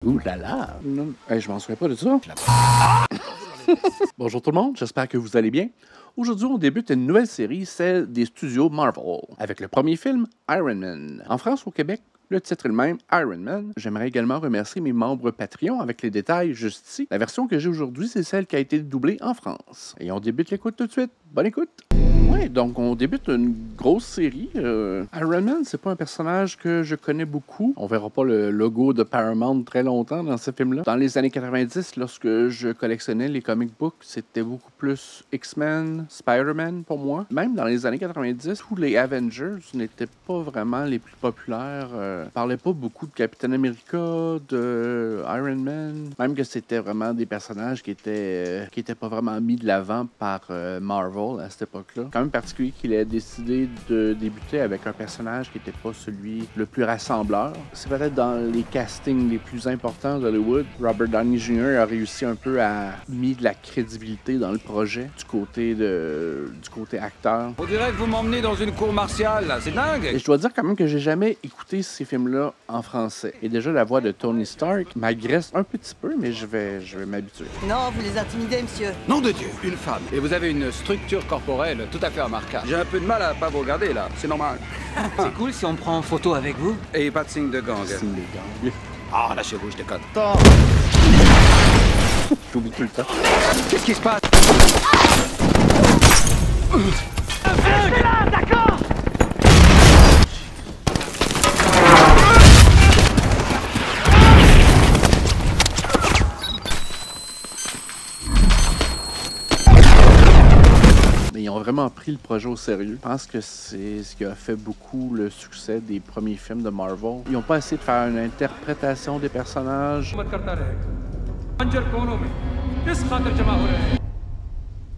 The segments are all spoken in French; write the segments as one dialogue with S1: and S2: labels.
S1: Ouh là là! Non, hey, je m'en souviens pas de ça. Bonjour tout le monde, j'espère que vous allez bien. Aujourd'hui, on débute une nouvelle série, celle des studios Marvel, avec le premier film, Iron Man. En France, au Québec, le titre est le même, Iron Man. J'aimerais également remercier mes membres Patreon avec les détails juste ici. La version que j'ai aujourd'hui, c'est celle qui a été doublée en France. Et on débute l'écoute tout de suite. Bonne écoute! Ouais, donc on débute une grosse série. Iron Man, c'est pas un personnage que je connais beaucoup. On verra pas le logo de Paramount très longtemps dans ce film-là. Dans les années 90, lorsque je collectionnais les comic books, c'était beaucoup plus X-Men, Spider-Man pour moi. Même dans les années 90, tous les Avengers n'étaient pas vraiment les plus populaires. Parlaient pas beaucoup de Captain America, de Iron Man. Même que c'était vraiment des personnages qui étaient pas vraiment mis de l'avant par Marvel à cette époque-là. Quand même particulier qu'il ait décidé de débuter avec un personnage qui n'était pas celui le plus rassembleur. C'est peut-être dans les castings les plus importants d'Hollywood. Robert Downey Jr. a réussi un peu à mettre de la crédibilité dans le projet du côté acteur.
S2: On dirait que vous m'emmenez dans une cour martiale, là. C'est dingue!
S1: Et je dois dire quand même que j'ai jamais écouté ces films-là en français. Et déjà, la voix de Tony Stark m'agresse un petit peu, mais je vais m'habituer.
S3: Non, vous les intimidez, monsieur.
S2: Nom de Dieu, une femme. Et vous avez une structure corporelle tout à fait remarquable. J'ai un peu de mal à pas vous regarder, là. C'est normal.
S3: C'est cool si on prend en photo avec vous.
S2: Et pas de signe de gang.
S1: Signe des gangs.
S2: Ah, lâchez-vous, je déconne.
S1: J'oublie tout le temps.
S2: Qu'est-ce qui se passe?
S1: Mais ils ont vraiment pris le projet au sérieux. Je pense que c'est ce qui a fait beaucoup le succès des premiers films de Marvel. Ils n'ont pas essayé de faire une interprétation des personnages.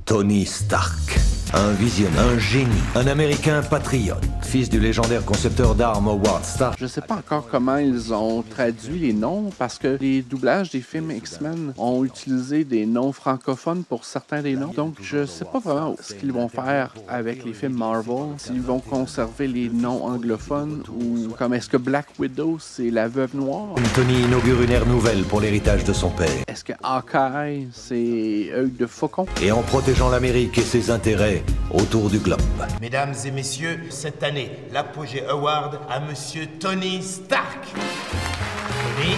S4: Tony Stark, un visionnaire, un génie, un Américain patriote, fils du légendaire concepteur d'armes Howard Stark.
S1: Je sais pas encore comment ils ont traduit les noms parce que les doublages des films X-Men ont utilisé des noms francophones pour certains des noms. Donc je sais pas vraiment ce qu'ils vont faire avec les films Marvel. S'ils vont conserver les noms anglophones ou comme est-ce que Black Widow c'est la veuve noire?
S4: Tony inaugure une ère nouvelle pour l'héritage de son père.
S1: Est-ce que Hawkeye c'est œil de faucon?
S4: Et en protégeant l'Amérique et ses intérêts autour du globe.
S5: Mesdames et messieurs, cette année, l'apogée award à Monsieur Tony Stark. Tony.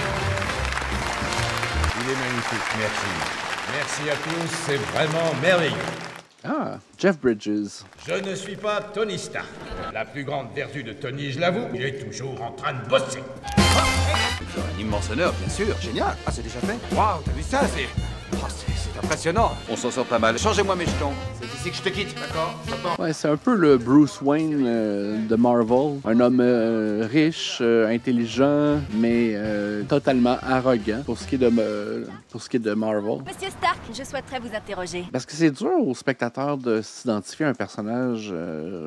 S5: Il est magnifique, merci. Merci à tous, c'est vraiment merveilleux.
S1: Ah, Jeff Bridges.
S5: Je ne suis pas Tony Stark. La plus grande vertu de Tony, je l'avoue, il est toujours en train de bosser.
S2: Un immense honneur, bien sûr. Génial. Ah, c'est déjà fait? Waouh, t'as vu ça? C'est impressionnant. On s'en sort pas mal. Changez-moi mes jetons.
S5: C'est ici que je te quitte, d'accord? J'entends.
S1: Ouais, c'est un peu le Bruce Wayne de Marvel. Un homme riche, intelligent, mais totalement arrogant pour ce qui est de Marvel.
S6: Monsieur Stark, je souhaiterais vous interroger.
S1: Parce que c'est dur aux spectateurs de s'identifier à un personnage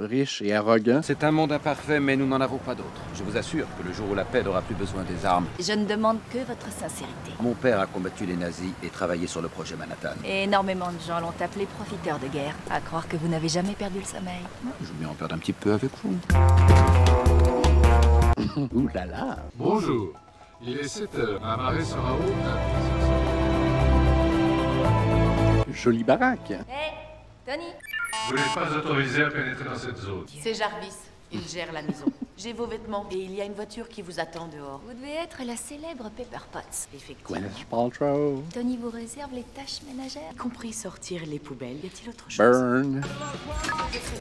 S1: riche et arrogant.
S2: C'est un monde imparfait, mais nous n'en avons pas d'autre. Je vous assure que le jour où la paix n'aura plus besoin des armes.
S6: Je ne demande que votre sincérité.
S2: Mon père a combattu les nazis et travaillé sur le projet Manhattan.
S6: Et énormément de gens l'ont appelé profiteur de guerre. À croire que vous n'avez jamais perdu le sommeil.
S2: Je veux bien en perdre un petit peu avec vous.
S1: Ouh là là!
S7: Bonjour, il est 7 heures, ma marée sera haute.
S1: Jolie baraque!
S6: Hé, Tony.
S7: Vous n'êtes pas autorisé à pénétrer dans cette zone.
S8: C'est Jarvis. Il gère la maison. J'ai vos vêtements et il y a une voiture qui vous attend dehors.
S6: Vous devez être la célèbre Pepper Potts.
S8: Effectivement.
S1: Gwyneth Paltrow.
S6: Tony vous réserve les tâches ménagères.
S8: Y compris sortir les poubelles. Y a-t-il autre chose?
S1: Burn.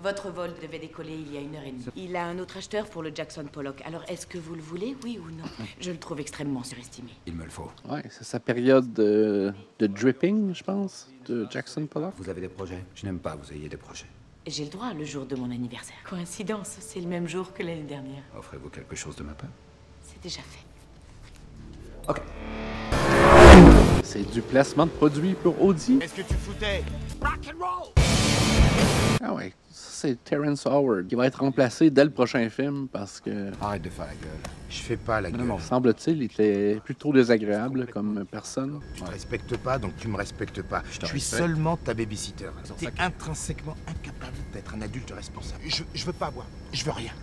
S8: Votre vol devait décoller il y a 1h30. Il a un autre acheteur pour le Jackson Pollock. Alors est-ce que vous le voulez, oui ou non? Je le trouve extrêmement surestimé.
S2: Il me le faut.
S1: Ouais, c'est sa période de dripping, je pense, de Jackson Pollock.
S2: Vous avez des projets? Je n'aime pas que vous ayez des projets.
S8: J'ai le droit le jour de mon anniversaire. Coïncidence, c'est le même jour que l'année dernière.
S2: Offrez-vous quelque chose de ma part?
S8: C'est déjà fait.
S2: Ok.
S1: C'est du placement de produit pour Audi.
S5: Qu'est-ce que tu foutais?
S1: Ah ouais, ça c'est Terrence Howard qui va être remplacé dès le prochain film parce que,
S2: Arrête de faire la gueule.
S5: Je fais pas la gueule.
S1: semble-t-il, il était plutôt désagréable comme personne.
S5: Je te respecte pas, donc tu me respectes pas. Je suis
S2: respecte.
S5: seulement ta babysitter. T'es intrinsèquement incapable d'être un adulte responsable. Je veux pas voir. Je veux rien.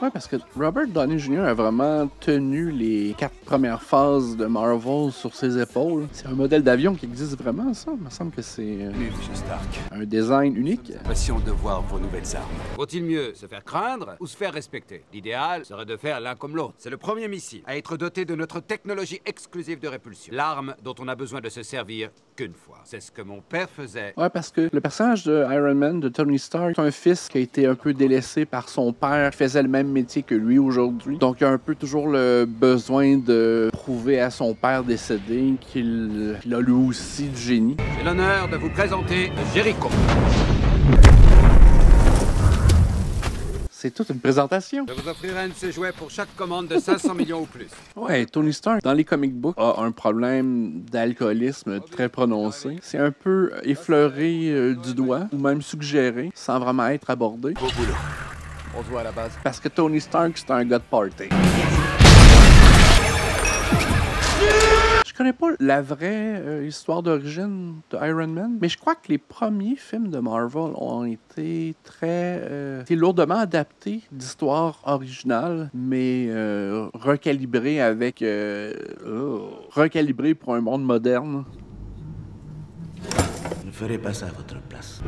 S1: Ouais, parce que Robert Downey Jr. a vraiment tenu les 4 premières phases de Marvel sur ses épaules. C'est un modèle d'avion qui existe vraiment, ça. Il me semble que c'est
S2: Oui, monsieur Stark.
S1: un design unique.
S2: Passion de voir vos nouvelles armes. Vaut-il mieux se faire craindre ou se faire respecter? L'idéal serait de faire l'un comme l'autre. C'est le premier missile à être doté de notre technologie exclusive de répulsion. L'arme dont on a besoin de se servir qu'une fois. C'est ce que mon père faisait.
S1: Ouais, parce que le personnage de Iron Man, de Tony Stark, c'est un fils qui a été un peu délaissé par son père, qui faisait le même métier que lui aujourd'hui. Donc, il a un peu toujours le besoin de prouver à son père décédé qu'il a lui aussi du génie.
S2: J'ai l'honneur de vous présenter Jericho.
S1: C'est toute une présentation.
S2: Je vous offrirai un de ces jouets pour chaque commande de 500 millions ou plus.
S1: Ouais, Tony Stark, dans les comic books, a un problème d'alcoolisme très prononcé. C'est un peu effleuré du doigt, ou même suggéré, sans vraiment être abordé.
S2: Beau boulot. On se voit à la base.
S1: Parce que Tony Stark, c'est un gars de party. Je connais pas la vraie histoire d'origine de Iron Man, mais je crois que les premiers films de Marvel ont été été lourdement adaptés d'histoires originales, mais recalibrés avec recalibrés pour un monde moderne.
S5: Je ne ferai pas ça à votre place.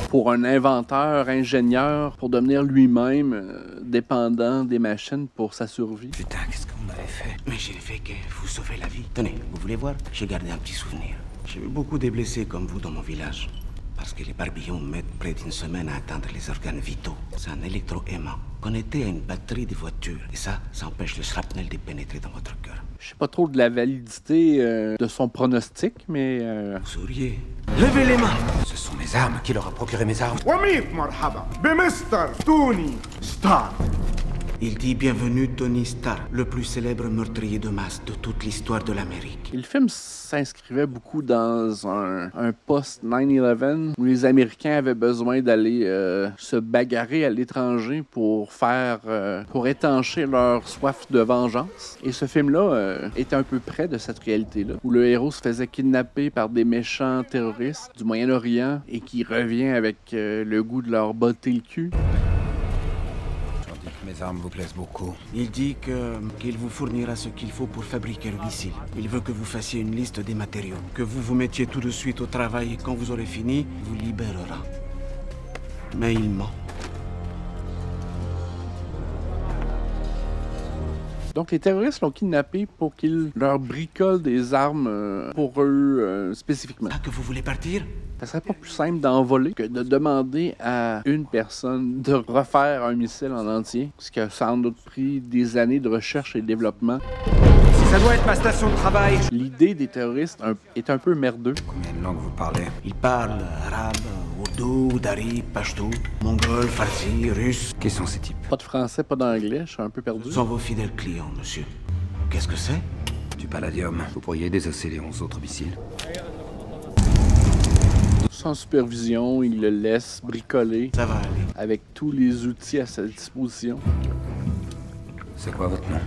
S1: Pour un inventeur, ingénieur, pour devenir lui-même dépendant des machines pour sa survie.
S2: Putain, qu'est-ce que vous m'avez fait?
S5: Mais j'ai fait que vous sauvez la vie. Tenez, vous voulez voir? J'ai gardé un petit souvenir. J'ai eu beaucoup de blessés comme vous dans mon village. Parce que les barbillons mettent près d'une semaine à atteindre les organes vitaux. C'est un électroaimant connecté à une batterie de voiture. Et ça empêche le shrapnel de pénétrer dans votre cœur.
S1: Je sais pas trop de la validité de son pronostic, mais...
S5: Vous souriez. Levez les mains!
S2: Ce sont mes armes. Qui leur a procuré mes armes?
S9: وميت مرحبا بمستر توني ستارك.
S5: Il dit bienvenue Tony Stark, le plus célèbre meurtrier de masse de toute l'histoire de l'Amérique.
S1: Et le film s'inscrivait beaucoup dans un post-9/11 où les Américains avaient besoin d'aller se bagarrer à l'étranger pour pour étancher leur soif de vengeance. Et ce film-là était un peu près de cette réalité-là, où le héros se faisait kidnapper par des méchants terroristes du Moyen-Orient et qui revient avec le goût de leur botter le cul.
S2: Mes armes vous plaisent beaucoup.
S5: Il dit qu'il vous fournira ce qu'il faut pour fabriquer le missile. Il veut que vous fassiez une liste des matériaux, que vous vous mettiez tout de suite au travail et quand vous aurez fini, il vous libérera. Mais il ment.
S1: Donc, les terroristes l'ont kidnappé pour qu'ils leur bricolent des armes pour eux spécifiquement.
S5: Ah, que vous voulez partir?
S1: Ça serait pas plus simple d'envoler que de demander à une personne de refaire un missile en entier, ce qui a sans doute pris des années de recherche et de développement.
S2: Ça doit être ma station de travail.
S1: L'idée des terroristes est un peu merdeux.
S2: Combien de langues vous parlez?
S5: Il parle arabe, ourdou, dari, pashto, mongol, farsi, russe.
S2: Qui sont ces types?
S1: Pas de français, pas d'anglais, je suis un peu perdu.
S5: Ce sont vos fidèles clients, monsieur. Qu'est-ce que c'est?
S2: Du palladium. Vous pourriez désosser les 11 autres missiles.
S1: Sans supervision, il le laisse bricoler.
S5: Ça va aller.
S1: Avec tous les outils à sa disposition.
S2: C'est quoi votre nom?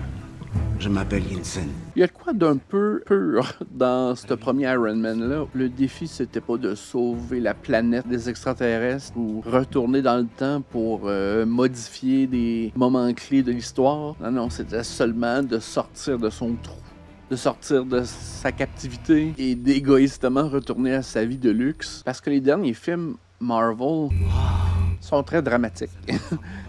S5: Je m'appelle Yinsen.
S1: Il y a de quoi d'un peu pur dans ce premier Iron Man-là. Le défi, c'était pas de sauver la planète des extraterrestres ou retourner dans le temps pour modifier des moments clés de l'histoire. Non, c'était seulement de sortir de son trou, de sortir de sa captivité et d'égoïstement retourner à sa vie de luxe. Parce que les derniers films Marvel sont très dramatiques.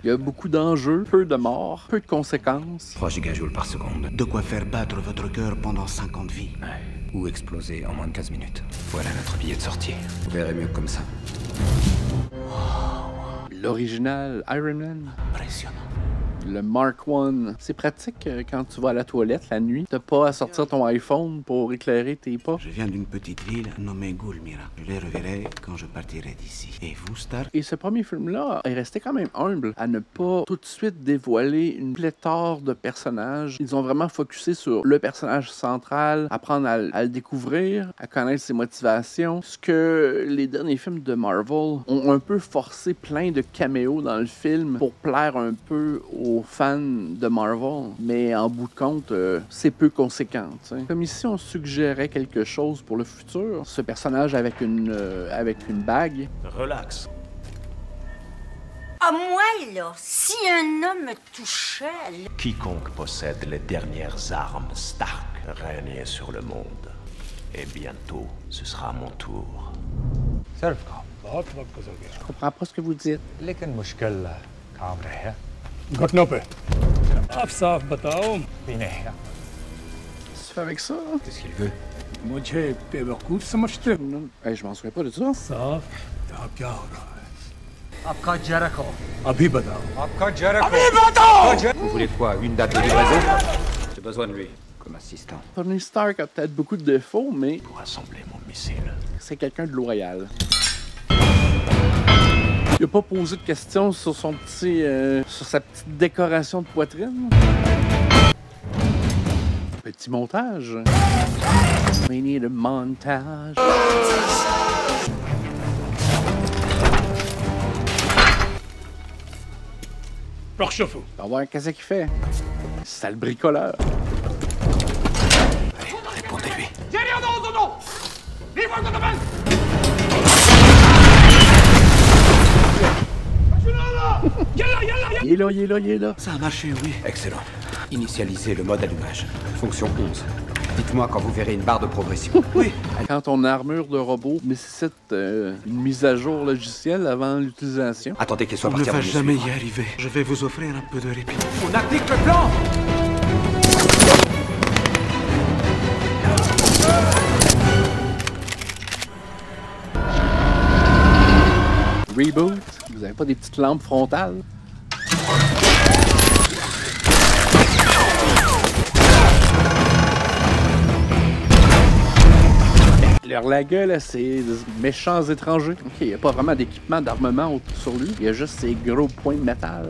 S1: Il y a beaucoup d'enjeux, peu de morts, peu de conséquences.
S2: 3 gigajoules par seconde.
S5: De quoi faire battre votre cœur pendant 50 vies.
S2: Ouais. Ou exploser en moins de 15 minutes. Voilà notre billet de sortie. Vous verrez mieux comme ça.
S1: L'original Iron Man.
S5: Impressionnant.
S1: Le Mark I. C'est pratique quand tu vas à la toilette la nuit. T'as pas à sortir ton iPhone pour éclairer tes pas.
S5: Je viens d'une petite ville nommée Gulmira. Je les reverrai quand je partirai d'ici. Et vous, Stark?
S1: Et ce premier film-là est resté quand même humble à ne pas tout de suite dévoiler une pléthore de personnages. Ils ont vraiment focusé sur le personnage central, apprendre à le découvrir, à connaître ses motivations. Ce que les derniers films de Marvel ont un peu forcé plein de caméos dans le film pour plaire un peu aux fans de Marvel, mais en bout de compte, c'est peu conséquent. T'sais. Comme ici, on suggérait quelque chose pour le futur. Ce personnage avec une bague.
S5: Relax.
S10: Ah, moi, là, si un homme me touchait, là...
S4: Quiconque possède les dernières armes Stark règne sur le monde. Et bientôt, ce sera à mon tour.
S1: Je comprends pas ce que vous dites.
S9: घटना पे
S11: आप साफ बताओ
S1: Qu'est-ce que tu fais avec ça?
S2: Qu'est-ce qu'il veut?
S9: मुझे बेवकूफ समझते हो
S1: Non. Hey, je m'en souviens pas de ça.
S9: साफ यहाँ क्या हो रहा है
S11: आपका जेरिको
S9: अभी बताओ
S11: आपका Jericho
S2: Vous voulez quoi? Une date de livraison? J'ai besoin de lui, comme assistant.
S1: Tony Stark a peut-être beaucoup de défauts, mais
S4: Pour assembler mon missile.
S1: c'est quelqu'un de loyal. Il a pas posé de questions sur son petit... sur sa petite décoration de poitrine. Petit montage. We need a montage.
S9: رخصفوا
S1: On va voir qu'est-ce qu'il fait. Sale bricoleur.
S2: Allez, répondez-lui.
S1: Il est là, il est là, il est là.
S2: Ça a marché, oui. Excellent. Initialisez le mode allumage. Fonction 11. Dites-moi quand vous verrez une barre de progression. Oui.
S1: Quand ton armure de robot nécessite une mise à jour logicielle avant l'utilisation.
S2: Attendez qu'il soit
S5: On ne
S2: parti
S5: va
S2: avant de me
S5: jamais
S2: suivre.
S5: y arriver. Je vais vous offrir un peu de répit.
S2: On applique le plan!
S1: Reboot. Vous avez pas des petites lampes frontales? Leur la gueule, c'est des méchants étrangers. Ok, il n'y a pas vraiment d'équipement d'armement sur lui. Il y a juste ces gros points de métal.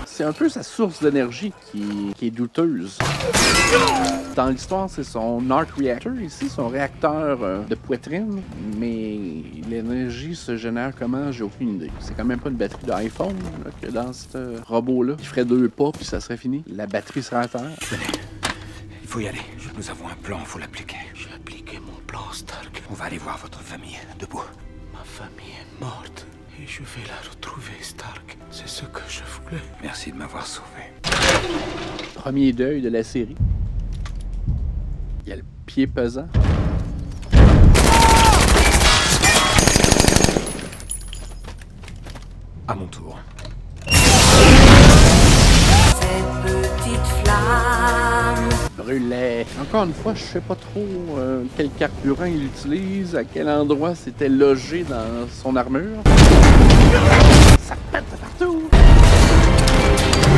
S1: C'est un peu sa source d'énergie qui est douteuse. Dans l'histoire, c'est son arc reactor ici, son réacteur de poitrine. Mais l'énergie se génère comment? J'ai aucune idée. C'est quand même pas une batterie d'iPhone là, que dans ce robot-là. Il ferait 2 pas puis ça serait fini. La batterie serait à terre.
S2: Il faut y aller. Nous avons un plan, faut l'appliquer.
S5: J'ai appliqué mon plan, Stark.
S2: On va aller voir votre famille. Debout.
S5: Ma famille est morte. Et je vais la retrouver, Stark. C'est ce que je voulais.
S2: Merci de m'avoir sauvé.
S1: Premier deuil de la série. Il y a le pied pesant.
S2: À mon tour.
S10: Cette petite flamme...
S1: Brûlait. Encore une fois, je sais pas trop quel carburant il utilise, à quel endroit c'était logé dans son armure. Ça pète de partout!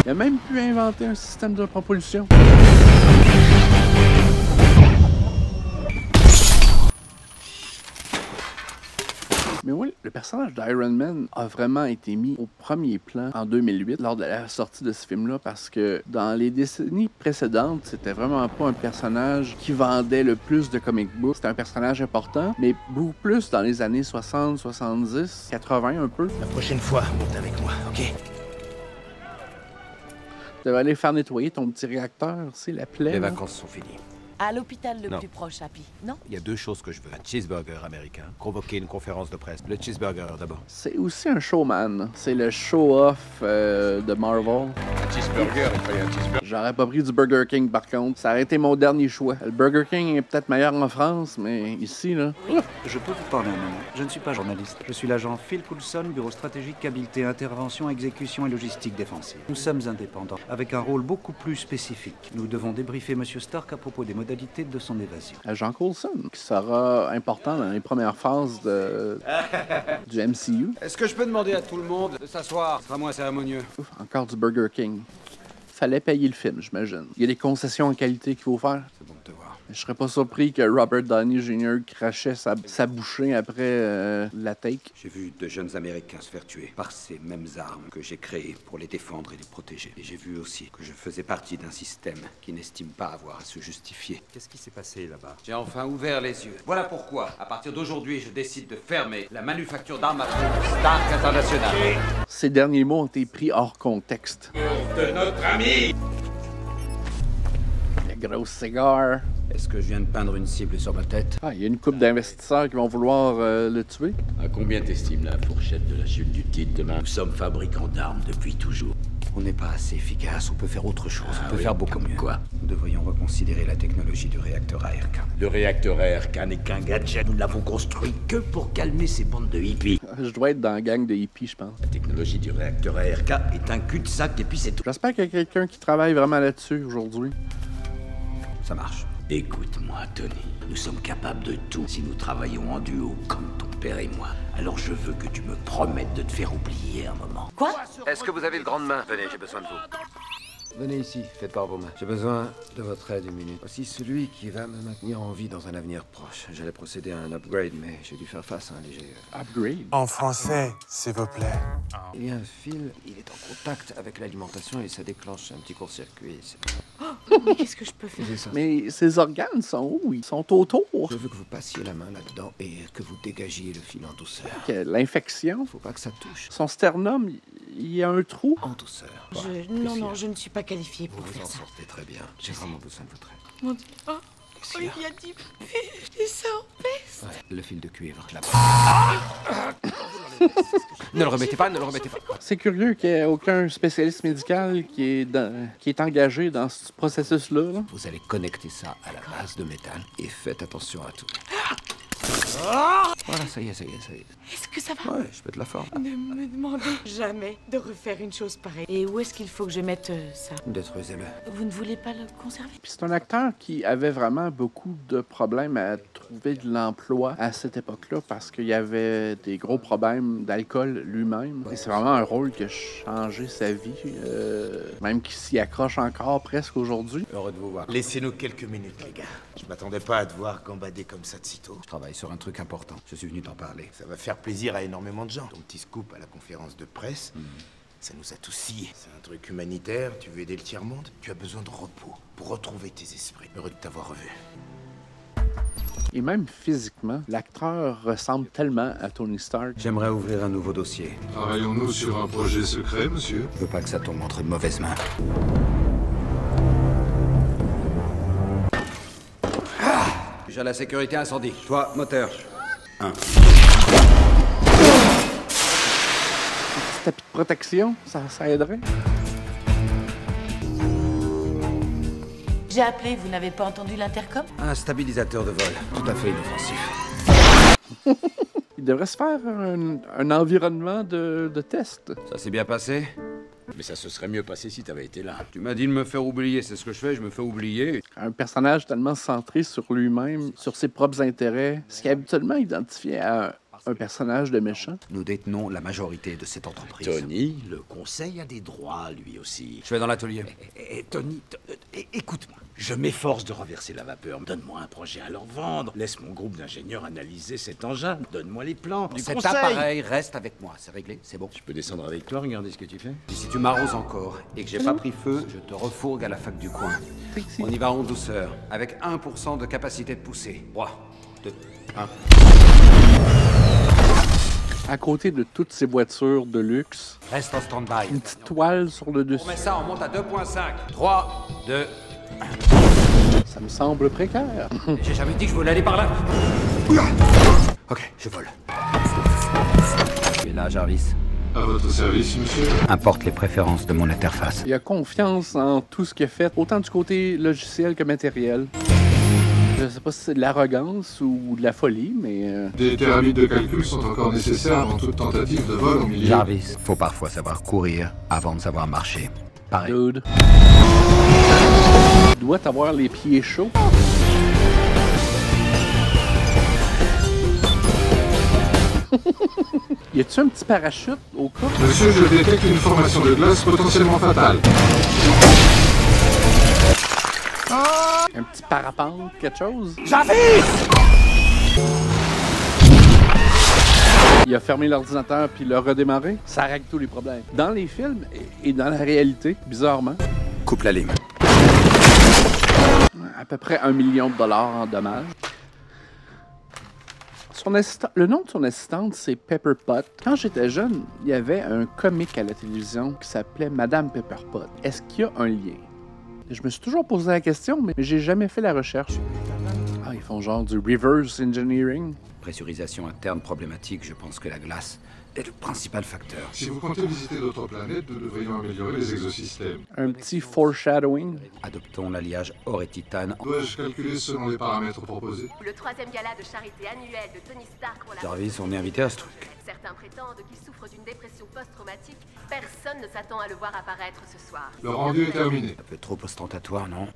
S1: Il a même pu inventer un système de propulsion. Mais oui, le personnage d'Iron Man a vraiment été mis au premier plan en 2008 lors de la sortie de ce film-là parce que dans les décennies précédentes, c'était vraiment pas un personnage qui vendait le plus de comic books. C'était un personnage important, mais beaucoup plus dans les années 60, 70, 80 un peu.
S5: La prochaine fois, monte avec moi, ok?
S1: Tu devais aller faire nettoyer ton petit réacteur, c'est la plaie.
S2: Les
S1: là.
S2: vacances sont finies.
S8: À l'hôpital le
S2: Non.
S8: plus proche, Happy. Non?
S2: Il y a 2 choses que je veux. Un cheeseburger américain. Convoquer une conférence de presse. Le cheeseburger d'abord.
S1: C'est aussi un showman. C'est le show-off de Marvel.
S7: Un cheeseburger, il fallait un cheeseburger.
S1: J'aurais pas pris du Burger King par contre. Ça aurait été mon dernier choix. Le Burger King est peut-être meilleur en France, mais ici, là.
S12: Je peux vous parler un moment. Je ne suis pas journaliste. Je suis l'agent Phil Coulson, bureau stratégique, habileté, intervention, exécution et logistique défensive. Nous sommes indépendants, avec un rôle beaucoup plus spécifique. Nous devons débriefer M. Stark à propos des modalités de son évasion.
S1: Jean Coulson, qui sera important dans les premières phases du MCU.
S2: Est-ce que je peux demander à tout le monde de s'asseoir? Ce sera moins cérémonieux.
S1: Ouf, encore du Burger King. Fallait payer le film, j'imagine. Il y a des concessions en qualité qu'il faut faire.
S2: C'est bon de te voir.
S1: Je serais pas surpris que Robert Downey Jr. crachait sa bouchée après la take.
S2: J'ai vu de jeunes Américains se faire tuer par ces mêmes armes que j'ai créées pour les défendre et les protéger. Et j'ai vu aussi que je faisais partie d'un système qui n'estime pas avoir à se justifier. Qu'est-ce qui s'est passé là-bas? J'ai enfin ouvert les yeux. Voilà pourquoi, à partir d'aujourd'hui, je décide de fermer la manufacture d'armes à feu Stark International.
S1: Ces derniers mots ont été pris hors contexte.
S2: De notre ami!
S1: Le gros cigare.
S2: Est-ce que je viens de peindre une cible sur ma tête?
S1: Ah, il y a une couple d'investisseurs qui vont vouloir le tuer.
S13: À combien t'estimes la fourchette de la chute du titre demain? Nous sommes fabricants d'armes depuis toujours.
S2: On n'est pas assez efficace, on peut faire autre chose, on peut
S13: oui,
S2: faire beaucoup mieux.
S13: Quoi?
S2: Nous devrions reconsidérer la technologie du réacteur ARK.
S13: Le réacteur ARK n'est qu'un gadget. Nous ne l'avons construit que pour calmer ces bandes de hippies.
S1: Je dois être dans la gang de hippies, je pense.
S13: La technologie du réacteur ARK est un cul-de-sac et puis c'est tout.
S1: J'espère qu'il y a quelqu'un qui travaille vraiment là-dessus aujourd'hui.
S2: Ça marche.
S13: Écoute-moi, Tony. Nous sommes capables de tout si nous travaillons en duo, comme ton père et moi. Alors je veux que tu me promettes de te faire oublier un moment.
S8: Quoi?
S14: Est-ce que vous avez de grandes mains? Venez, j'ai besoin de vous. Venez ici, faites part vos mains. J'ai besoin de votre aide une minute. Voici celui qui va me maintenir en vie dans un avenir proche. J'allais procéder à un upgrade, mais j'ai dû faire face à un léger...
S1: Upgrade?
S15: En français, s'il vous plaît.
S14: Il y a un fil, il est en contact avec l'alimentation et ça déclenche un petit court-circuit.
S8: Mais qu'est-ce que je peux faire?
S1: Mais ses organes sont où? Ils sont autour.
S14: Je veux que vous passiez la main là-dedans et que vous dégagiez le fil en douceur.
S1: L'infection?
S14: Faut pas que ça touche.
S1: Son sternum, il y a un trou?
S14: En douceur.
S8: Non, je ne suis pas qualifiée pour faire ça.
S14: Vous en sortez très bien. J'ai vraiment besoin de votre aide.
S8: Mon Dieu. Oh, il y a 10 et ça en baisse.
S14: Ouais, le fil de cuivre là-bas. Ne le remettez pas, ne le remettez pas.
S1: C'est curieux qu'il n'y ait aucun spécialiste médical qui est engagé dans ce processus-là. Là.
S14: Vous allez connecter ça à la base de métal et faites attention à tout. Voilà, ça y est.
S8: Est-ce que ça va?
S14: Ouais, je pète la forme.
S8: Ne me demandez jamais de refaire une chose pareille. Et où est-ce qu'il faut que je mette ça?
S14: Détruisez-le.
S8: Vous ne voulez pas le conserver?
S1: Puis c'est un acteur qui avait vraiment beaucoup de problèmes à trouver de l'emploi à cette époque-là parce qu'il y avait des gros problèmes d'alcool lui-même. Et c'est vraiment un rôle qui a changé sa vie, même qu'il s'y accroche encore presque aujourd'hui.
S14: Heureux de vous voir.
S16: Laissez-nous quelques minutes, les gars. Je m'attendais pas à te voir gambader comme ça de sitôt.
S2: Je travaille sur un truc important. Je suis venu t'en parler.
S16: Ça va faire plaisir à énormément de gens. Ton petit scoop à la conférence de presse, ça nous a tous sciés. C'est un truc humanitaire, tu veux aider le tiers-monde? Tu as besoin de repos pour retrouver tes esprits. Heureux de t'avoir revu.
S1: Et même physiquement, l'acteur ressemble tellement à Tony Stark.
S2: J'aimerais ouvrir un nouveau dossier.
S17: Travaillons-nous sur un projet secret, monsieur?
S2: Je veux pas que ça tombe entre de mauvaises mains. J'ai la sécurité incendie. Toi, moteur. 1.
S1: Petit tapis de protection, ça aiderait.
S8: J'ai appelé, vous n'avez pas entendu l'intercom?
S2: Un stabilisateur de vol. Tout à fait inoffensif.
S1: Il devrait se faire un environnement de test.
S2: Ça s'est bien passé?
S13: Mais ça se serait mieux passé si t'avais été là.
S2: Tu m'as dit de me faire oublier, c'est ce que je fais, je me fais oublier.
S1: Un personnage tellement centré sur lui-même, sur ses propres intérêts, ce qui est habituellement identifié à un personnage de méchant.
S2: Nous détenons la majorité de cette entreprise.
S13: Tony, le conseil a des droits, lui aussi.
S2: Je vais dans l'atelier.
S13: Tony, écoute-moi. Je m'efforce de renverser la vapeur. Donne-moi un projet à leur vendre. Laisse mon groupe d'ingénieurs analyser cet engin. Donne-moi les plans du
S2: Cet
S13: conseil.
S2: appareil reste avec moi, c'est réglé, c'est bon.
S13: Je peux descendre avec toi, regarder ce que tu fais.
S2: Et si tu m'arroses encore et que j'ai pas pris feu, je te refourgue à la fac du coin. On y va en douceur, avec 1% de capacité de poussée. 3, 2, 1.
S1: À côté de toutes ces voitures de luxe,
S2: reste en stand-by.
S1: Une petite toile sur le dessus.
S2: On met ça, on monte à 2.5. 3, 2, 1.
S1: Ça me semble précaire.
S2: J'ai jamais dit que je voulais aller par là. Ok, je vole. Tu es là, Jarvis?
S17: À votre service, monsieur.
S2: Importe les préférences de mon interface.
S1: Il a confiance en tout ce qu'il a fait, autant du côté logiciel que matériel. Je sais pas si c'est de l'arrogance ou de la folie, mais...
S17: Des térabits de calcul sont encore nécessaires avant toute tentative de vol au milieu.
S2: Jarvis, faut parfois savoir courir avant de savoir marcher. Pareil.
S1: Dude. Tu dois avoir les pieds chauds. Y a-tu un petit parachute au cas?
S17: Monsieur, je détecte une formation de glace potentiellement fatale.
S1: Un petit parapente, quelque chose?
S2: Jarvis!
S1: Il a fermé l'ordinateur puis l'a redémarré. Ça règle tous les problèmes. Dans les films et dans la réalité, bizarrement,
S2: coupe la lime.
S1: À peu près $1 million en dommages. Le nom de son assistante, c'est Pepper Pot. Quand j'étais jeune, il y avait un comique à la télévision qui s'appelait Madame Pepper Pot. Est-ce qu'il y a un lien? Je me suis toujours posé la question, mais j'ai jamais fait la recherche. Ah, ils font genre du reverse engineering.
S2: Pressurisation interne problématique, je pense que la glace est le principal facteur.
S17: Si vous comptez visiter d'autres planètes, nous devrions améliorer les exosystèmes.
S1: Un petit foreshadowing.
S2: Adoptons l'alliage or et titane.
S17: Dois-je calculer selon les paramètres proposés?
S18: Le 3e gala de charité annuel de Tony Stark pour la...
S2: Jarvis, on est invité à ce truc.
S18: Certains prétendent qu'il souffre d'une dépression post-traumatique. Personne ne s'attend à le voir apparaître ce soir.
S17: Le rendu est terminé.
S2: Un peu trop ostentatoire, non?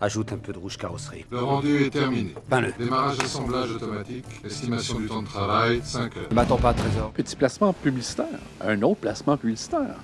S2: Ajoute un peu de rouge carrosserie.
S17: Le rendu est terminé.
S2: Peins-le.
S17: Démarrage assemblage automatique. Estimation du temps de travail, 5 heures.
S2: Ne m'attends pas, Trésor.
S1: Petit placement publicitaire. Un autre placement publicitaire.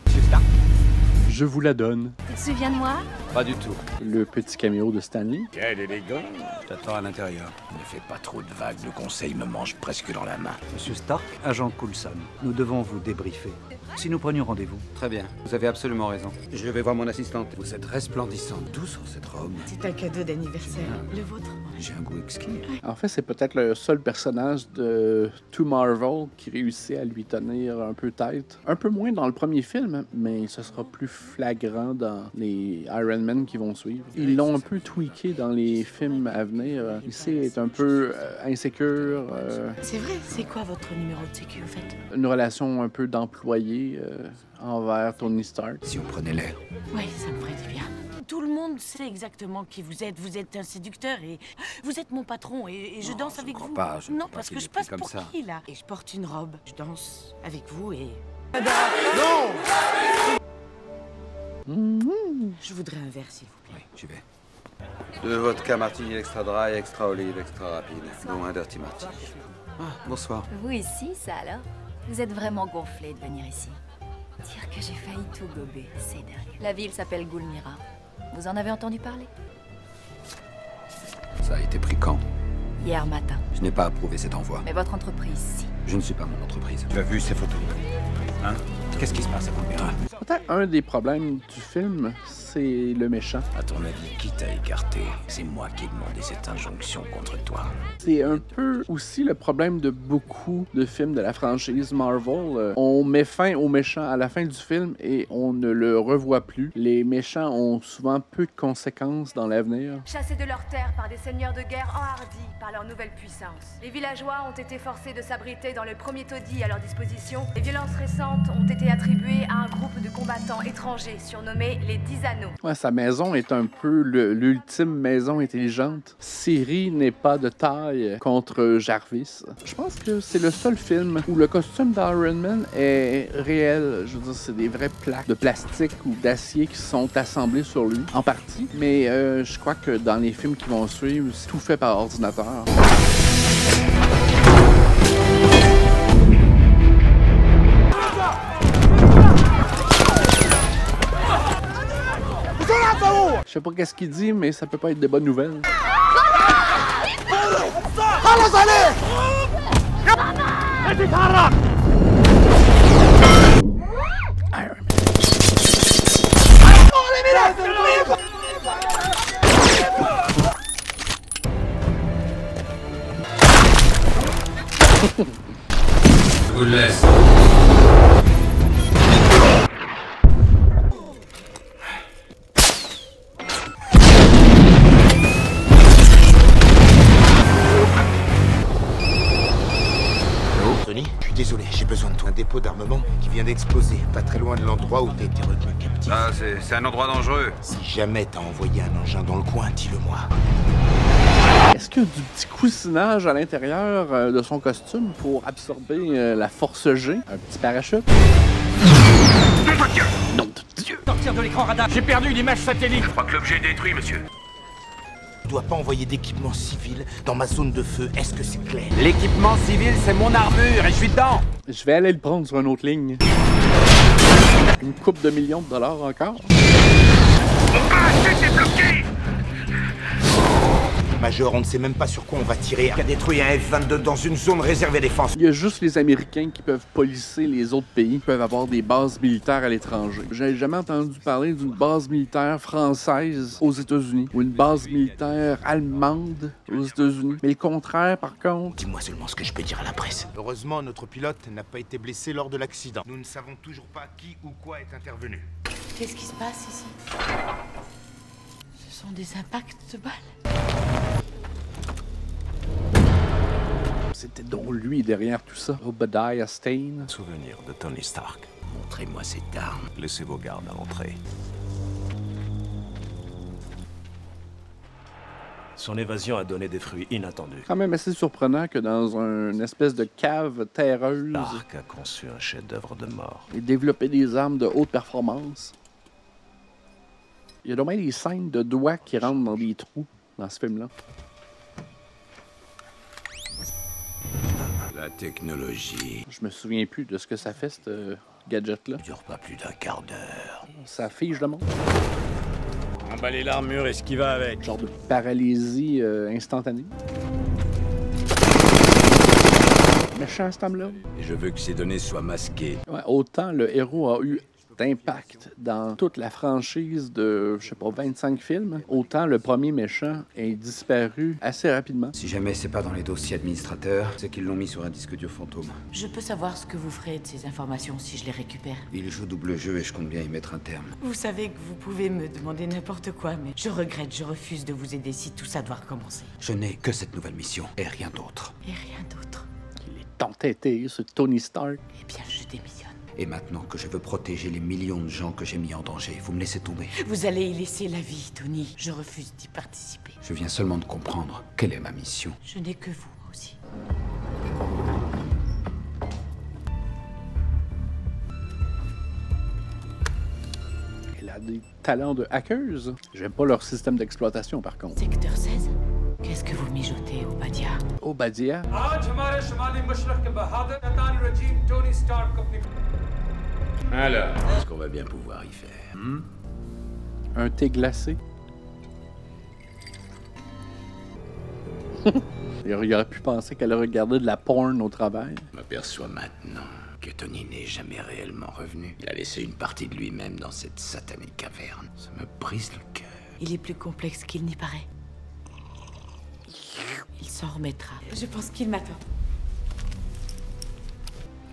S1: Je vous la donne.
S6: Tu te souviens de moi?
S2: Pas du tout.
S1: Le petit caméo de Stanley.
S13: Quel élégant.
S2: Je t'attends à l'intérieur.
S13: Ne fais pas trop de vagues, le conseil me mange presque dans la main.
S12: Monsieur Stark, agent Coulson, nous devons vous débriefer. Si nous prenions rendez-vous.
S2: Très bien, vous avez absolument raison. Je vais voir mon assistante. Vous êtes resplendissante. D'où sort cette robe?
S8: C'est un cadeau d'anniversaire. Le vôtre?
S2: J'ai un goût exquis.
S1: En fait, c'est peut-être le seul personnage de To Marvel qui réussit à lui tenir un peu tête. Un peu moins dans le premier film, mais ce sera plus flagrant dans les Iron Man qui vont suivre. Ils l'ont un peu tweaké dans les films à venir. Ici, il est un peu insécure.
S8: C'est vrai, c'est quoi votre numéro de sécu, au fait?
S1: Une relation un peu d'employé envers Tony Stark.
S2: Si on prenait l'air.
S8: Oui, ça me ferait du bien. Tout le monde sait exactement qui vous êtes. Vous êtes un séducteur et vous êtes mon patron et je danse avec vous. Non, parce que je passe pour qui, là? Et je porte une robe. Je danse avec vous et... Non! Je voudrais un verre, s'il vous plaît.
S2: Oui, j'y vais.
S19: 2 vodka martini extra dry, extra olive, extra rapide. Dont un dirty martini.
S2: Ah, bonsoir.
S6: Vous ici, ça alors? Vous êtes vraiment gonflé de venir ici. Dire que j'ai failli tout gober, c'est dingue. La ville s'appelle Gulmira. Vous en avez entendu parler?
S2: Ça a été pris quand?
S6: Hier matin.
S2: Je n'ai pas approuvé cet envoi.
S6: Mais votre entreprise, si.
S2: Je ne suis pas mon entreprise. Tu as vu ces photos? Hein? Qu'est-ce qui se passe à Gulmira?
S1: Peut-être un des problèmes du film, c'est le méchant.
S13: À ton avis, qui t'a écarté? C'est moi qui ai demandé cette injonction contre toi.
S1: C'est un peu aussi le problème de beaucoup de films de la franchise Marvel. On met fin au méchant à la fin du film et on ne le revoit plus. Les méchants ont souvent peu de conséquences dans l'avenir.
S18: Chassés de leur terre par des seigneurs de guerre enhardis par leur nouvelle puissance. Les villageois ont été forcés de s'abriter dans le premier taudis à leur disposition. Les violences récentes ont été attribuées à un groupe de combattants étrangers surnommés les 10 Anneaux.
S1: Ouais, sa maison est un peu l'ultime maison intelligente. Siri n'est pas de taille contre Jarvis. Je pense que c'est le seul film où le costume d'Iron Man est réel. Je veux dire, c'est des vraies plaques de plastique ou d'acier qui sont assemblées sur lui, en partie. Mais je crois que dans les films qui vont suivre, c'est tout fait par ordinateur. Je sais pas qu'est-ce qu'il dit, mais ça peut pas être des bonnes nouvelles.
S2: Je vous le laisse.
S16: Tony, je suis désolé, j'ai besoin de toi. Un dépôt d'armement qui vient d'exploser, pas très loin de l'endroit où t'as été retenu captif.
S19: Ah, c'est un endroit dangereux.
S16: Si jamais t'as envoyé un engin dans le coin, dis-le-moi.
S1: Est-ce qu'il y a du petit coussinage à l'intérieur de son costume pour absorber la force G? Un petit parachute?
S11: Non, Dieu! Sortir de l'écran radar! J'ai perdu une image satellite!
S13: Je crois que l'objet est détruit, monsieur.
S16: Je dois pas envoyer d'équipement civil dans ma zone de feu, est-ce que c'est clair?
S2: L'équipement civil, c'est mon armure et je suis dedans!
S1: Je vais aller le prendre sur une autre ligne. Une couple de millions de dollars encore.
S13: C'était bloqué!
S16: Major, on ne sait même pas sur quoi on va tirer.
S13: Il a détruit un F-22 dans une zone réservée défense.
S1: Il y a juste les Américains qui peuvent policer les autres pays, qui peuvent avoir des bases militaires à l'étranger. J'ai jamais entendu parler d'une base militaire française aux États-Unis ou une base militaire allemande aux États-Unis. Mais le contraire, par contre...
S16: Dis-moi seulement ce que je peux dire à la presse. Heureusement, notre pilote n'a pas été blessé lors de l'accident. Nous ne savons toujours pas qui ou quoi est intervenu.
S8: Qu'est-ce qui se passe ici? sont des impacts de balles.
S1: C'était donc lui derrière tout ça. Obadiah Stane.
S20: Souvenir de Tony Stark. Montrez-moi cette arme. Laissez vos gardes à l'entrée. Son évasion a donné des fruits inattendus.
S1: Quand même assez surprenant que dans une espèce de cave terreuse,
S20: Stark a conçu un chef-d'œuvre de mort.
S1: Et développé des armes de haute performance. Il y a donc même des scènes de doigts qui rentrent dans des trous dans ce film-là.
S2: La technologie.
S1: Je me souviens plus de ce que ça fait, ce gadget-là.
S2: Ça dure pas plus d'un quart d'heure.
S1: Ça fige le monde.
S20: Emballez l'armure et ce qui va avec.
S1: Genre de paralysie instantanée. Méchant, cet homme-là.
S2: Et je veux que ces données soient masquées.
S1: Ouais, autant le héros a eu d'impact dans toute la franchise de, je sais pas, 25 films, autant le premier méchant est disparu assez rapidement.
S21: Si jamais c'est pas dans les dossiers administrateurs, c'est qu'ils l'ont mis sur un disque dur fantôme.
S8: Je peux savoir ce que vous ferez de ces informations si je les récupère.
S21: Il joue double jeu et je compte bien y mettre un terme.
S8: Vous savez que vous pouvez me demander n'importe quoi, mais je regrette, je refuse de vous aider si tout ça doit recommencer.
S2: Je n'ai que cette nouvelle mission et rien d'autre.
S8: Et rien d'autre.
S1: Il est entêté, ce Tony Stark.
S8: Eh bien, je démissionne.
S2: Et maintenant que je veux protéger les millions de gens que j'ai mis en danger, vous me laissez tomber.
S8: Vous allez y laisser la vie, Tony. Je refuse d'y participer.
S2: Je viens seulement de comprendre quelle est ma mission.
S8: Je n'ai que vous, moi aussi.
S1: Elle a des talents de hackeuse. J'aime pas leur système d'exploitation, par contre.
S8: Secteur 16. Qu'est-ce que vous mijotez, Obadiah?
S1: Obadiah?
S2: Alors, qu'est-ce qu'on va bien pouvoir y faire?
S1: Un thé glacé? Il aurait pu penser qu'elle regardait de la porn au travail.
S2: Je m'aperçois maintenant que Tony n'est jamais réellement revenu. Il a laissé une partie de lui-même dans cette satanée caverne. Ça me brise le cœur.
S8: Il est plus complexe qu'il n'y paraît. Il s'en remettra. Je pense qu'il m'attend.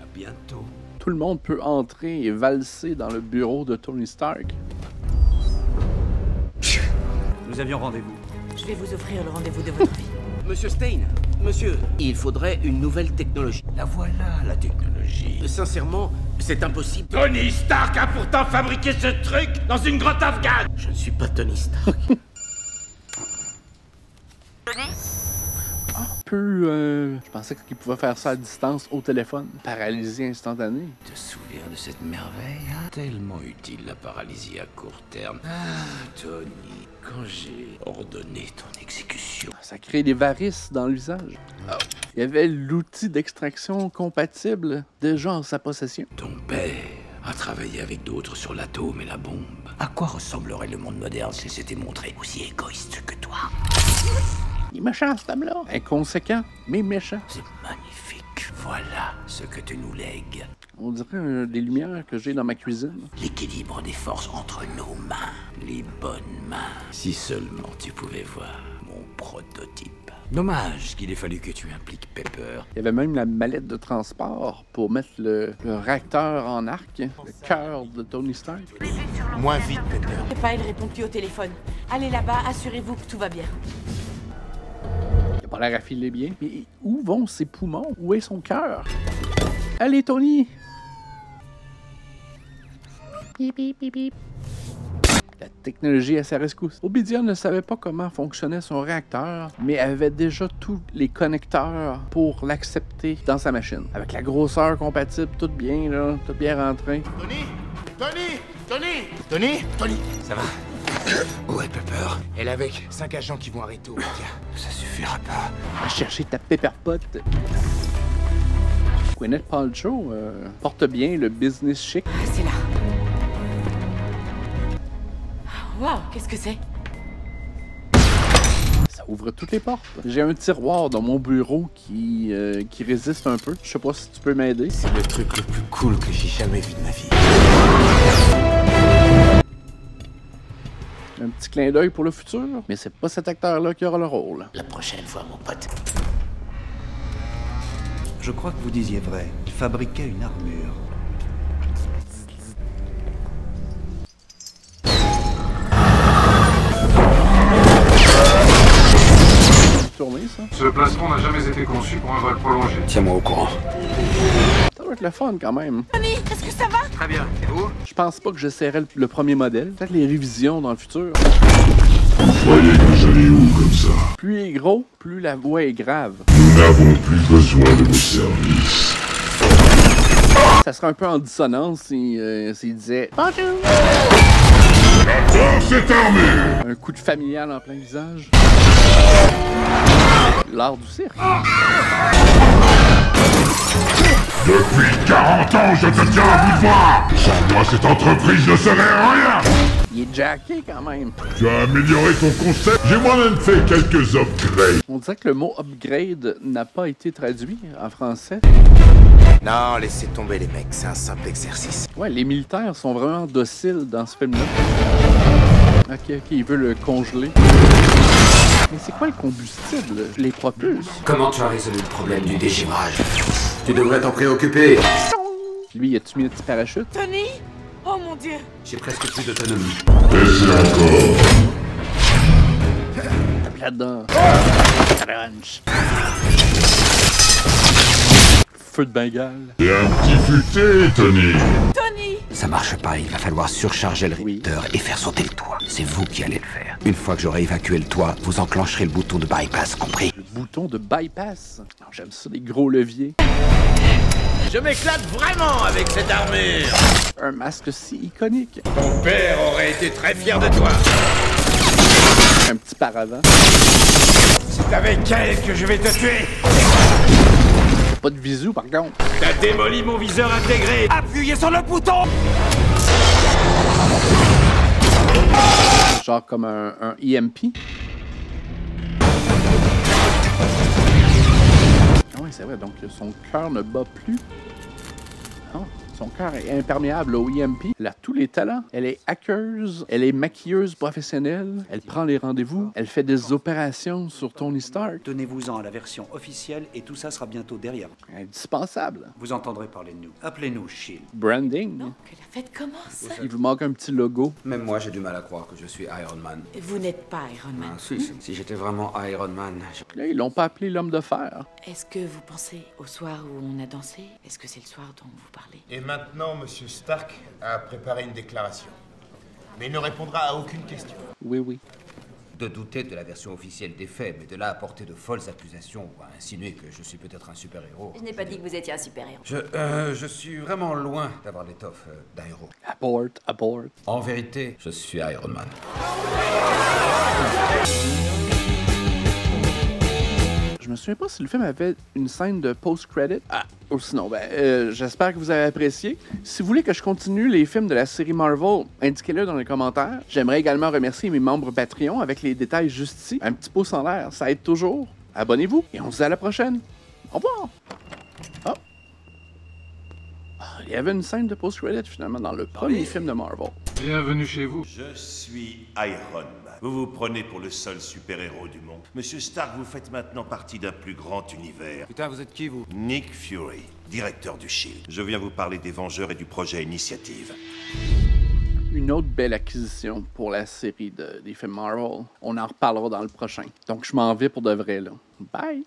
S2: À bientôt.
S1: Tout le monde peut entrer et valser dans le bureau de Tony Stark.
S12: Nous avions rendez-vous.
S8: Je vais vous offrir le rendez-vous de votre vie.
S5: Monsieur Stane, monsieur, il faudrait une nouvelle technologie.
S2: La voilà, la technologie.
S5: Sincèrement, c'est impossible.
S11: Tony Stark a pourtant fabriqué ce truc dans une grotte afghane.
S5: Je ne suis pas Tony Stark.
S1: Je pensais qu'il pouvait faire ça à distance au téléphone. Paralysie instantanée.
S2: Tu te souviens de cette merveille, hein? Tellement utile la paralysie à court terme. Ah, Tony, quand j'ai ordonné ton exécution.
S1: Ça crée des varices dans le visage. Il y avait l'outil d'extraction compatible déjà en sa possession.
S2: Ton père a travaillé avec d'autres sur l'atome et la bombe. À quoi ressemblerait le monde moderne s'il s'était montré aussi égoïste que toi?
S1: Il est méchant, cet homme-là. Inconséquent, mais méchant.
S2: C'est magnifique. Voilà ce que tu nous lègues.
S1: On dirait des lumières que j'ai dans ma cuisine.
S2: L'équilibre des forces entre nos mains. Les bonnes mains. Si seulement tu pouvais voir mon prototype. Dommage qu'il ait fallu que tu impliques Pepper.
S1: Il y avait même la mallette de transport pour mettre le réacteur en arc. Le cœur de Tony Stark.
S16: Moins vite, Pepper.
S8: Pas, il répond plus au téléphone. Allez là-bas, assurez-vous que tout va bien.
S1: Il a pas l'air à filer bien. Mais où vont ses poumons? Où est son cœur? Allez, Tony! Bip, bip, bip, bip. La technologie à sa rescousse. Obadiah ne savait pas comment fonctionnait son réacteur, mais avait déjà tous les connecteurs pour l'accepter dans sa machine. Avec la grosseur compatible, tout bien, là, tout bien rentré.
S16: Tony! Tony! Tony! Tony! Tony!
S2: Ça va? Où est Pepper?
S16: Elle est avec 5 agents qui vont arrêter Obadiah.
S2: Ça suffira pas.
S1: Va chercher ta Pepper Pot. Gwyneth Paltrow porte bien le business chic.
S8: Ah, c'est là. Wow, qu'est-ce que c'est?
S1: Ça ouvre toutes les portes. J'ai un tiroir dans mon bureau qui résiste un peu. Je sais pas si tu peux m'aider.
S16: C'est le truc le plus cool que j'ai jamais vu de ma vie.
S1: Un petit clin d'œil pour le futur, mais c'est pas cet acteur-là qui aura le rôle.
S2: La prochaine fois, mon pote.
S12: Je crois que vous disiez vrai. Il fabriquait une armure.
S1: ça?
S17: Ce plastron n'a jamais été conçu pour un vol prolongé.
S21: Tiens-moi au courant.
S1: Ça va être le fun quand même.
S8: Tony, est-ce que ça va?
S2: Très bien. Et vous?
S1: Je pense pas que j'essaierai le premier modèle. Peut-être les révisions dans le futur.
S17: Vous croyez que j'allais où comme ça?
S1: Plus il est gros, plus la voix est grave.
S17: Nous n'avons plus besoin de vos services.
S1: Ça serait un peu en dissonance s'il disait bonjour.
S17: J'adore cette armure!
S1: Un coup de familial en plein visage. L'art du cirque.
S17: Depuis 40 ans, je te tiens à bout de bras! Sans moi, cette entreprise ne serait rien!
S1: Il est jacké quand même.
S17: Tu as amélioré ton concept, j'ai moi-même fait quelques upgrades.
S1: On dirait que le mot upgrade n'a pas été traduit en français.
S16: Non, laissez tomber les mecs, c'est un simple exercice.
S1: Ouais, les militaires sont vraiment dociles dans ce film-là. Ok, il veut le congeler. Mais c'est quoi le combustible? Les propulse.
S21: Comment tu as résolu le problème du dégivrage? Tu devrais t'en préoccuper.
S1: Lui, a-tu mis un petit parachute?
S8: Tony? Oh mon Dieu!
S21: J'ai presque plus d'autonomie.
S17: Laissez encore.
S1: Tape là-dedans. Crunch. Feu de Bengale.
S17: Et un petit futé, Tony.
S8: Tony!
S21: Ça marche pas, il va falloir surcharger le réacteur et faire sauter le toit. C'est vous qui allez le faire. Une fois que j'aurai évacué le toit, vous enclencherez le bouton de bypass, compris?
S1: Le bouton de bypass? Oh, j'aime ça, les gros leviers.
S11: Je m'éclate vraiment avec cette armure.
S1: Un masque si iconique.
S11: Ton père aurait été très fier de toi.
S1: Un petit paravent.
S11: C'est avec elle que je vais te tuer.
S1: Pas de visu par contre.
S11: T'as démoli mon viseur intégré. Appuyez sur le bouton.
S1: Genre comme un EMP. Ah ouais, c'est vrai, donc son cœur ne bat plus. Oh, son cœur est imperméable au EMP. Elle a tous les talents. Elle est hackeuse, elle est maquilleuse professionnelle, elle prend les rendez-vous, elle fait des opérations sur Tony Stark.
S12: Tenez-vous-en à la version officielle et tout ça sera bientôt derrière vous.
S1: Indispensable.
S12: Vous entendrez parler de nous. Appelez-nous Shield.
S1: Branding.
S8: Donc, la fête commence.
S1: Il vous manque un petit logo.
S21: Même moi, j'ai du mal à croire que je suis Iron Man.
S8: Vous n'êtes pas Iron Man.
S21: Ah, si j'étais vraiment Iron Man...
S1: Là, ils l'ont pas appelé l'homme de fer.
S8: Est-ce que vous pensez au soir où on a dansé? Est-ce que c'est le soir dont vous parlez?
S16: Et maintenant, Monsieur Stark a préparé une déclaration. Mais il ne répondra à aucune question.
S1: Oui, oui.
S2: De douter de la version officielle des faits, mais de là à porter de folles accusations ou à insinuer que je suis peut-être un super-héros.
S6: Je n'ai pas dit que vous étiez un super-héros.
S2: Je suis vraiment loin d'avoir l'étoffe d'un héros.
S1: Abort.
S2: En vérité, je suis Iron Man.
S1: Je me souviens pas si le film avait une scène de post-credit. Ah, ou sinon, j'espère que vous avez apprécié. Si vous voulez que je continue les films de la série Marvel, indiquez-le dans les commentaires. J'aimerais également remercier mes membres Patreon avec les détails juste ici. Un petit pouce en l'air, ça aide toujours. Abonnez-vous et on se dit à la prochaine. Au revoir. Oh. Il y avait une scène de post-credit finalement dans le premier film de Marvel.
S17: Bienvenue chez vous.
S3: Je suis Iron Man. Vous vous prenez pour le seul super-héros du monde. Monsieur Stark, vous faites maintenant partie d'un plus grand univers.
S2: Putain, vous êtes qui, vous?
S3: Nick Fury, directeur du SHIELD. Je viens vous parler des Vengeurs et du projet Initiative.
S1: Une autre belle acquisition pour la série des films Marvel. On en reparlera dans le prochain. Donc je m'en vais pour de vrai là. Bye!